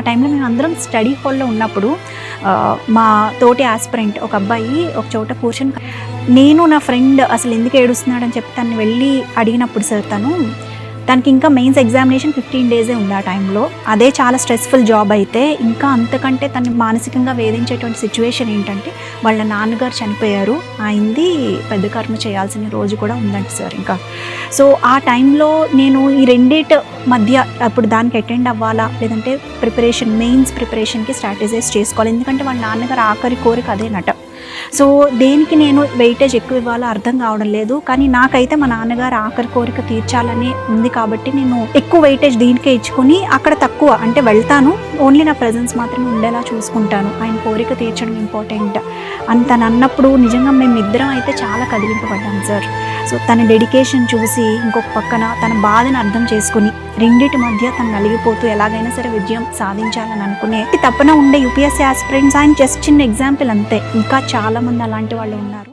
టైంలో మేము అందరం స్టడీ హాల్లో ఉన్నప్పుడు మా తోటి ఆస్పిరెంట్ ఒక అబ్బాయి ఒక చోట కూర్చొని, నేను నా ఫ్రెండ్ అసలు ఎందుకు ఏడుస్తున్నాడని చెప్పి తను వెళ్ళి అడిగినప్పుడు సార్ తనకి ఇంకా మెయిన్స్ ఎగ్జామినేషన్ 15 డేసే ఉంది ఆ టైంలో. అదే చాలా స్ట్రెస్ఫుల్ జాబ్ అయితే ఇంకా అంతకంటే తను మానసికంగా వేధించేటువంటి సిచ్యువేషన్ ఏంటంటే వాళ్ళ నాన్నగారు చనిపోయారు, అయింది పెద్ద కర్మ చేయాల్సిన రోజు కూడా ఉందంట సార్. ఇంకా సో ఆ టైంలో నేను ఈ రెండిటి మధ్య అప్పుడు దానికి అటెండ్ అవ్వాలా లేదంటే మెయిన్స్ ప్రిపరేషన్కి స్ట్రాటజైజ్ చేసుకోవాలి, ఎందుకంటే వాళ్ళ నాన్నగారు ఆఖరి కోరిక అదేనట. సో దేనికి నేను వెయిటేజ్ ఎక్కువ ఇవ్వాలో అర్థం కావడం లేదు. కానీ నాకైతే మా నాన్నగారు ఆఖరి కోరిక తీర్చాలని ఉంది కాబట్టి నేను ఎక్కువ వెయిటేజ్ దీనికే ఇచ్చుకొని అక్కడ తక్కువ అంటే వెళ్తాను, ఓన్లీ నా ప్రెజెన్స్ మాత్రమే ఉండేలా చూసుకుంటాను, ఆయన కోరిక తీర్చడం ఇంపార్టెంట్ అని తను అన్నప్పుడు నిజంగా మేమిద్దరం అయితే చాలా కదిలింపబడ్డాం సార్. సో తన డెడికేషన్ చూసి ఇంకొక పక్కన తన బాధను అర్థం చేసుకుని రెండింటి మధ్య తను నలిగిపోతూ ఎలాగైనా సరే విజయం సాధించాలని అనుకునే తప్పన ఉండే యూపీఎస్సీ ఆస్పిరెంట్స్ ఆయన జస్ట్ చిన్న ఎగ్జాంపుల్ అంతే, ఇంకా చాలామంది అలాంటి వాళ్ళు ఉన్నారు.